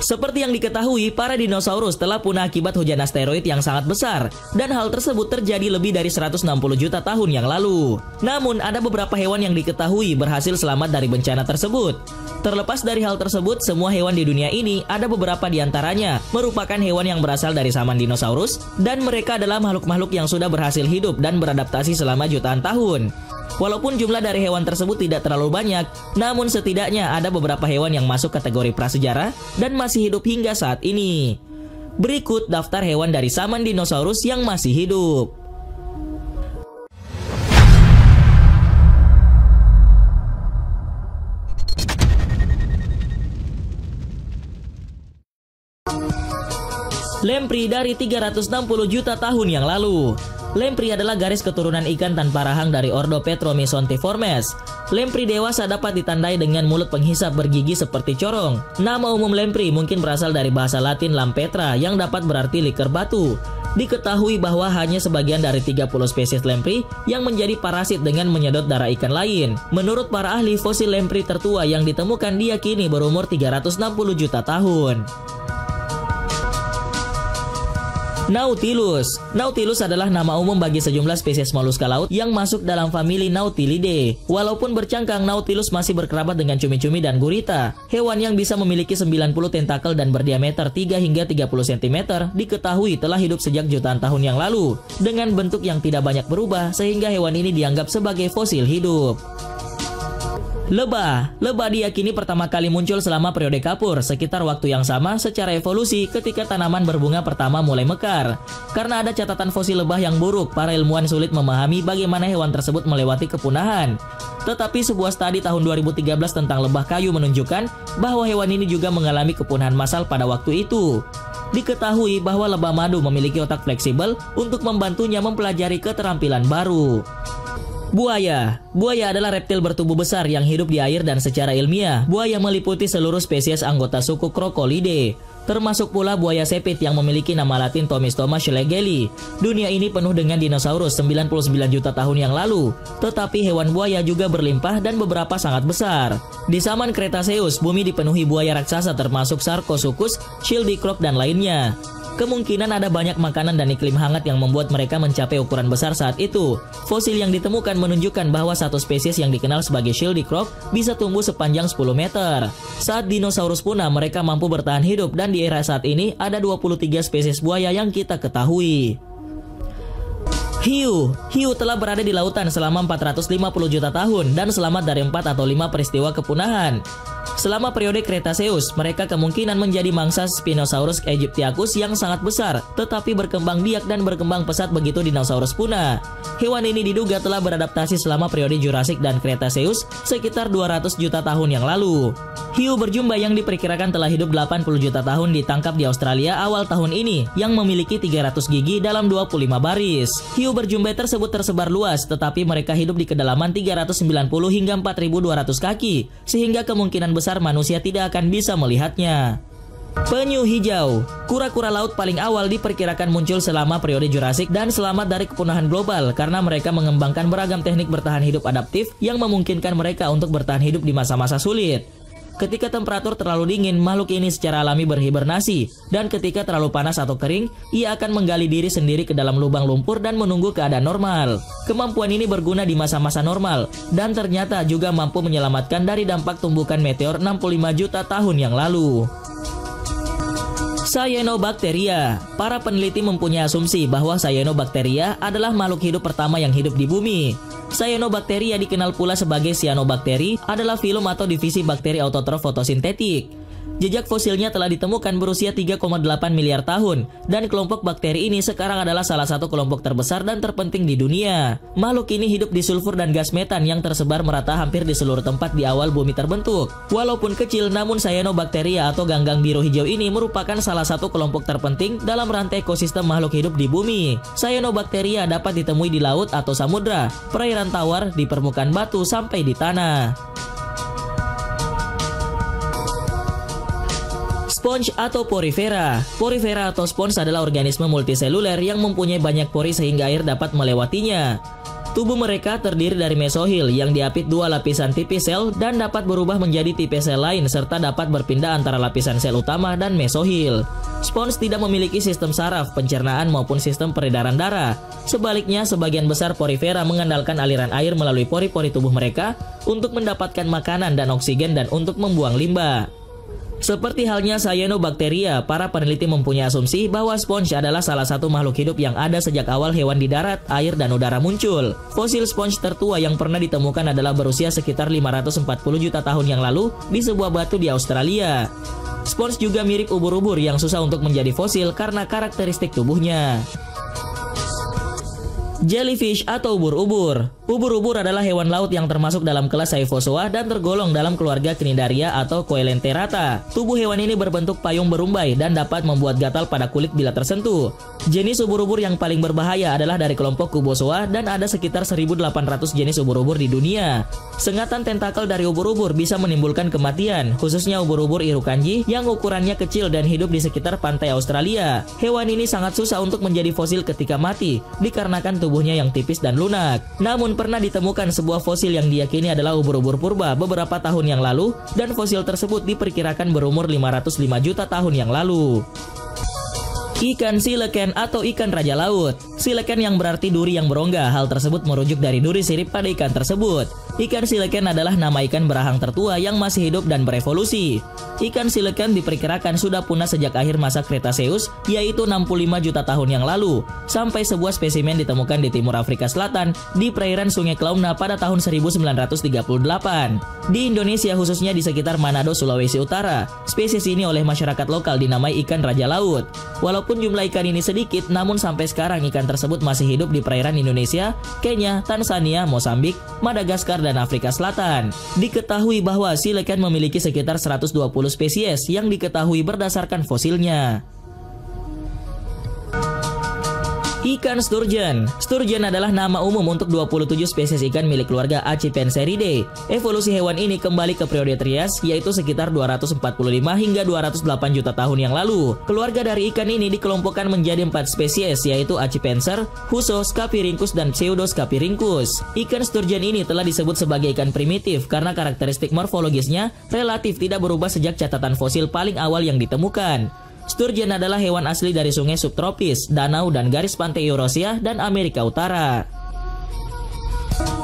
Seperti yang diketahui, para dinosaurus telah punah akibat hujan asteroid yang sangat besar, dan hal tersebut terjadi lebih dari 160 juta tahun yang lalu. Namun, ada beberapa hewan yang diketahui berhasil selamat dari bencana tersebut. Terlepas dari hal tersebut, semua hewan di dunia ini ada beberapa di antaranya merupakan hewan yang berasal dari zaman dinosaurus, dan mereka adalah makhluk-makhluk yang sudah berhasil hidup dan beradaptasi selama jutaan tahun. Walaupun jumlah dari hewan tersebut tidak terlalu banyak, namun setidaknya ada beberapa hewan yang masuk kategori prasejarah dan masih hidup hingga saat ini. Berikut daftar hewan dari zaman dinosaurus yang masih hidup. Lamprey dari 360 juta tahun yang lalu. Lamprey adalah garis keturunan ikan tanpa rahang dari ordo Petromesontiformes. Lamprey dewasa dapat ditandai dengan mulut penghisap bergigi seperti corong. Nama umum lamprey mungkin berasal dari bahasa Latin lampetra yang dapat berarti liker batu. Diketahui bahwa hanya sebagian dari 30 spesies lamprey yang menjadi parasit dengan menyedot darah ikan lain. Menurut para ahli, fosil lamprey tertua yang ditemukan diyakini berumur 360 juta tahun. Nautilus. Nautilus adalah nama umum bagi sejumlah spesies moluska laut yang masuk dalam famili Nautilidae. Walaupun bercangkang, Nautilus masih berkerabat dengan cumi-cumi dan gurita. Hewan yang bisa memiliki 90 tentakel dan berdiameter 3 hingga 30 cm diketahui telah hidup sejak jutaan tahun yang lalu, dengan bentuk yang tidak banyak berubah sehingga hewan ini dianggap sebagai fosil hidup. Lebah. Lebah diyakini pertama kali muncul selama periode kapur, sekitar waktu yang sama secara evolusi ketika tanaman berbunga pertama mulai mekar. Karena ada catatan fosil lebah yang buruk, para ilmuwan sulit memahami bagaimana hewan tersebut melewati kepunahan. Tetapi sebuah studi tahun 2013 tentang lebah kayu menunjukkan bahwa hewan ini juga mengalami kepunahan massal pada waktu itu. Diketahui bahwa lebah madu memiliki otak fleksibel untuk membantunya mempelajari keterampilan baru. Buaya. Buaya adalah reptil bertubuh besar yang hidup di air dan secara ilmiah, buaya meliputi seluruh spesies anggota suku Crocolidae, termasuk pula buaya sepit yang memiliki nama latin Tomistoma schlegeli. Dunia ini penuh dengan dinosaurus 99 juta tahun yang lalu, tetapi hewan buaya juga berlimpah dan beberapa sangat besar. Di zaman Cretaceous, bumi dipenuhi buaya raksasa termasuk Sarcosuchus, Schildkrop, dan lainnya. Kemungkinan ada banyak makanan dan iklim hangat yang membuat mereka mencapai ukuran besar saat itu. Fosil yang ditemukan menunjukkan bahwa satu spesies yang dikenal sebagai Schildkrop bisa tumbuh sepanjang 10 meter. Saat dinosaurus punah, mereka mampu bertahan hidup, dan di era saat ini ada 23 spesies buaya yang kita ketahui. Hiu. Hiu telah berada di lautan selama 450 juta tahun dan selamat dari 4 atau 5 peristiwa kepunahan. Selama periode Cretaceous, mereka kemungkinan menjadi mangsa Spinosaurus aegyptiacus yang sangat besar, tetapi berkembang biak dan berkembang pesat begitu dinosaurus punah. Hewan ini diduga telah beradaptasi selama periode Jurassic dan Cretaceous sekitar 200 juta tahun yang lalu. Hiu berjumba yang diperkirakan telah hidup 80 juta tahun ditangkap di Australia awal tahun ini, yang memiliki 300 gigi dalam 25 baris. Hiu berjumba tersebut tersebar luas, tetapi mereka hidup di kedalaman 390 hingga 4.200 kaki, sehingga kemungkinan besar manusia tidak akan bisa melihatnya. Penyu hijau. Kura-kura laut paling awal diperkirakan muncul selama periode Jurassic dan selamat dari kepunahan global karena mereka mengembangkan beragam teknik bertahan hidup adaptif yang memungkinkan mereka untuk bertahan hidup di masa-masa sulit. Ketika temperatur terlalu dingin, makhluk ini secara alami berhibernasi, dan ketika terlalu panas atau kering, ia akan menggali diri sendiri ke dalam lubang lumpur dan menunggu keadaan normal. Kemampuan ini berguna di masa-masa normal, dan ternyata juga mampu menyelamatkan dari dampak tumbukan meteor 65 juta tahun yang lalu. Cyanobacteria. Para peneliti mempunyai asumsi bahwa Cyanobacteria adalah makhluk hidup pertama yang hidup di bumi. Cyanobacteria dikenal pula sebagai cyanobacteri, adalah filum atau divisi bakteri autotrof fotosintetik. Jejak fosilnya telah ditemukan berusia 3,8 miliar tahun, dan kelompok bakteri ini sekarang adalah salah satu kelompok terbesar dan terpenting di dunia. Makhluk ini hidup di sulfur dan gas metan yang tersebar merata hampir di seluruh tempat di awal bumi terbentuk. Walaupun kecil, namun Cyanobacteria atau ganggang biru hijau ini merupakan salah satu kelompok terpenting dalam rantai ekosistem makhluk hidup di bumi. Cyanobacteria dapat ditemui di laut atau samudra, perairan tawar, di permukaan batu, sampai di tanah. Sponge atau porifera. Porifera atau sponge adalah organisme multiseluler yang mempunyai banyak pori sehingga air dapat melewatinya. Tubuh mereka terdiri dari mesohil yang diapit dua lapisan tipis sel dan dapat berubah menjadi tipe sel lain serta dapat berpindah antara lapisan sel utama dan mesohil. Spons tidak memiliki sistem saraf, pencernaan maupun sistem peredaran darah. Sebaliknya, sebagian besar porifera mengandalkan aliran air melalui pori-pori tubuh mereka untuk mendapatkan makanan dan oksigen dan untuk membuang limbah. Seperti halnya cyanobacteria, para peneliti mempunyai asumsi bahwa spons adalah salah satu makhluk hidup yang ada sejak awal hewan di darat, air, dan udara muncul. Fosil spons tertua yang pernah ditemukan adalah berusia sekitar 540 juta tahun yang lalu di sebuah batu di Australia. Spons juga mirip ubur-ubur yang susah untuk menjadi fosil karena karakteristik tubuhnya. Jellyfish atau ubur-ubur. Ubur-ubur adalah hewan laut yang termasuk dalam kelas Scyphozoa dan tergolong dalam keluarga Cnidaria atau Coelenterata. Tubuh hewan ini berbentuk payung berumbai dan dapat membuat gatal pada kulit bila tersentuh. Jenis ubur-ubur yang paling berbahaya adalah dari kelompok Cubozoa dan ada sekitar 1.800 jenis ubur-ubur di dunia. Sengatan tentakel dari ubur-ubur bisa menimbulkan kematian, khususnya ubur-ubur irukanji yang ukurannya kecil dan hidup di sekitar pantai Australia. Hewan ini sangat susah untuk menjadi fosil ketika mati, dikarenakan tubuhnya yang tipis dan lunak. Namun pernah ditemukan sebuah fosil yang diyakini adalah ubur-ubur purba beberapa tahun yang lalu dan fosil tersebut diperkirakan berumur 505 juta tahun yang lalu. Ikan sileken atau ikan raja laut. Sileken yang berarti duri yang berongga. Hal tersebut merujuk dari duri sirip pada ikan tersebut. Ikan sileken adalah nama ikan berahang tertua yang masih hidup dan berevolusi. Ikan sileken diperkirakan sudah punah sejak akhir masa Cretaceous, yaitu 65 juta tahun yang lalu, sampai sebuah spesimen ditemukan di timur Afrika Selatan di perairan Sungai Klauna pada tahun 1938. Di Indonesia, khususnya di sekitar Manado, Sulawesi Utara, spesies ini oleh masyarakat lokal dinamai ikan raja laut. Walaupun jumlah ikan ini sedikit, namun sampai sekarang ikan tersebut masih hidup di perairan Indonesia, Kenya, Tanzania, Mozambik, Madagaskar, dan Afrika Selatan. Diketahui bahwa sileken memiliki sekitar 120 spesies yang diketahui berdasarkan fosilnya. Ikan sturgeon. Sturgeon adalah nama umum untuk 27 spesies ikan milik keluarga Accipinceridae. Evolusi hewan ini kembali ke periode Trias, yaitu sekitar 245 hingga 208 juta tahun yang lalu. Keluarga dari ikan ini dikelompokkan menjadi 4 spesies, yaitu Accipenser, Huso, Scapyrhynchus, dan Pseudoscapyrhynchus. Ikan sturgeon ini telah disebut sebagai ikan primitif karena karakteristik morfologisnya relatif tidak berubah sejak catatan fosil paling awal yang ditemukan. Sturgeon adalah hewan asli dari sungai subtropis, danau, dan garis pantai Eurasia dan Amerika Utara.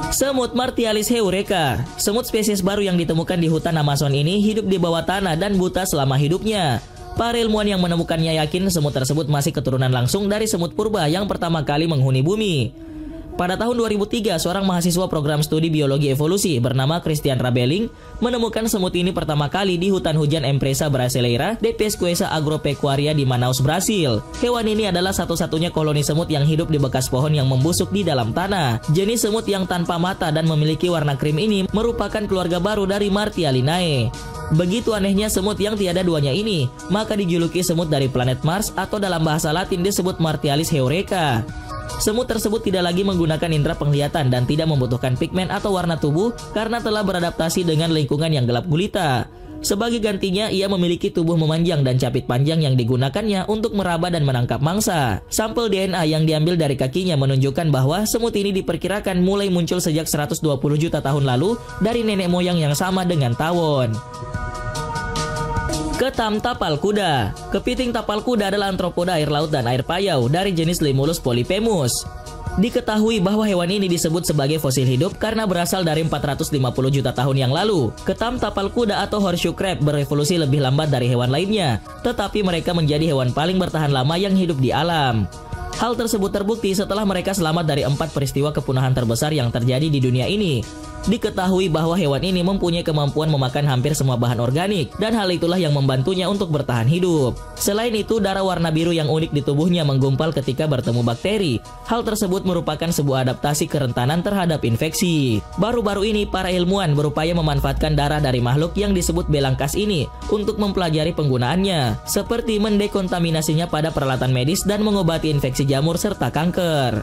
Semut Martialis heureka. Semut spesies baru yang ditemukan di hutan Amazon ini hidup di bawah tanah dan buta selama hidupnya. Para ilmuwan yang menemukannya yakin semut tersebut masih keturunan langsung dari semut purba yang pertama kali menghuni bumi. Pada tahun 2003, seorang mahasiswa program studi biologi evolusi bernama Christian Rabeling menemukan semut ini pertama kali di hutan hujan Empresa brasileira de Pesquisa Agropecuaria di Manaus, Brasil. Hewan ini adalah satu-satunya koloni semut yang hidup di bekas pohon yang membusuk di dalam tanah. Jenis semut yang tanpa mata dan memiliki warna krim ini merupakan keluarga baru dari Martialinae. Begitu anehnya semut yang tiada duanya ini, maka dijuluki semut dari planet Mars atau dalam bahasa Latin disebut Martialis heureka. Semut tersebut tidak lagi menggunakan indera penglihatan dan tidak membutuhkan pigmen atau warna tubuh karena telah beradaptasi dengan lingkungan yang gelap gulita. Sebagai gantinya, ia memiliki tubuh memanjang dan capit panjang yang digunakannya untuk meraba dan menangkap mangsa. Sampel DNA yang diambil dari kakinya menunjukkan bahwa semut ini diperkirakan mulai muncul sejak 120 juta tahun lalu dari nenek moyang yang sama dengan tawon. Ketam tapal kuda. Kepiting tapal kuda adalah antropoda air laut dan air payau dari jenis Limulus polyphemus. Diketahui bahwa hewan ini disebut sebagai fosil hidup karena berasal dari 450 juta tahun yang lalu. Ketam tapal kuda atau horseshoe crab berevolusi lebih lambat dari hewan lainnya, tetapi mereka menjadi hewan paling bertahan lama yang hidup di alam. Hal tersebut terbukti setelah mereka selamat dari 4 peristiwa kepunahan terbesar yang terjadi di dunia ini. Diketahui bahwa hewan ini mempunyai kemampuan memakan hampir semua bahan organik, dan hal itulah yang membantunya untuk bertahan hidup. Selain itu, darah warna biru yang unik di tubuhnya menggumpal ketika bertemu bakteri. Hal tersebut merupakan sebuah adaptasi kerentanan terhadap infeksi. Baru-baru ini, para ilmuwan berupaya memanfaatkan darah dari makhluk yang disebut belangkas ini untuk mempelajari penggunaannya, seperti mendekontaminasinya pada peralatan medis dan mengobati infeksi jamur serta kanker.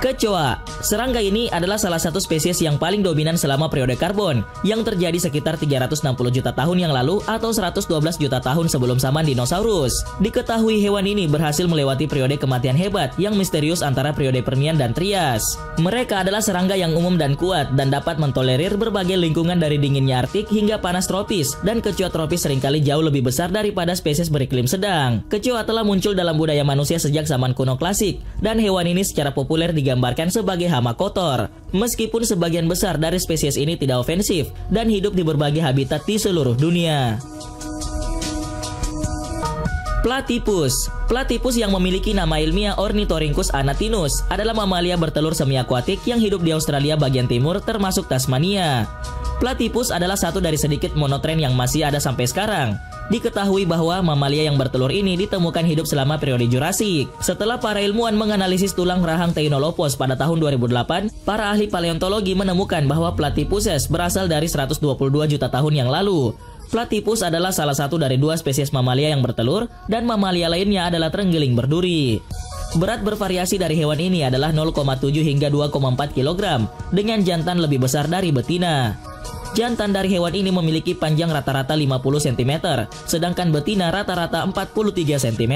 Kecoa. Serangga ini adalah salah satu spesies yang paling dominan selama periode karbon, yang terjadi sekitar 360 juta tahun yang lalu atau 112 juta tahun sebelum zaman dinosaurus. Diketahui hewan ini berhasil melewati periode kematian hebat yang misterius antara periode Permian dan Trias. Mereka adalah serangga yang umum dan kuat dan dapat mentolerir berbagai lingkungan dari dinginnya Arktik hingga panas tropis, dan kecoa tropis seringkali jauh lebih besar daripada spesies beriklim sedang. Kecoa telah muncul dalam budaya manusia sejak zaman kuno klasik, dan hewan ini secara populer digambarkan sebagai hama kotor. Meskipun sebagian besar dari spesies ini tidak ofensif dan hidup di berbagai habitat di seluruh dunia. Platypus. Platypus yang memiliki nama ilmiah Ornithorhynchus anatinus adalah mamalia bertelur semi-akuatik yang hidup di Australia bagian timur termasuk Tasmania. Platypus adalah satu dari sedikit monotren yang masih ada sampai sekarang. Diketahui bahwa mamalia yang bertelur ini ditemukan hidup selama periode Jurasik. Setelah para ilmuwan menganalisis tulang rahang Teinolopos pada tahun 2008, para ahli paleontologi menemukan bahwa Platypuses berasal dari 122 juta tahun yang lalu. Platypus adalah salah satu dari dua spesies mamalia yang bertelur, dan mamalia lainnya adalah terenggiling berduri. Berat bervariasi dari hewan ini adalah 0,7 hingga 2,4 kg, dengan jantan lebih besar dari betina. Jantan dari hewan ini memiliki panjang rata-rata 50 cm, sedangkan betina rata-rata 43 cm.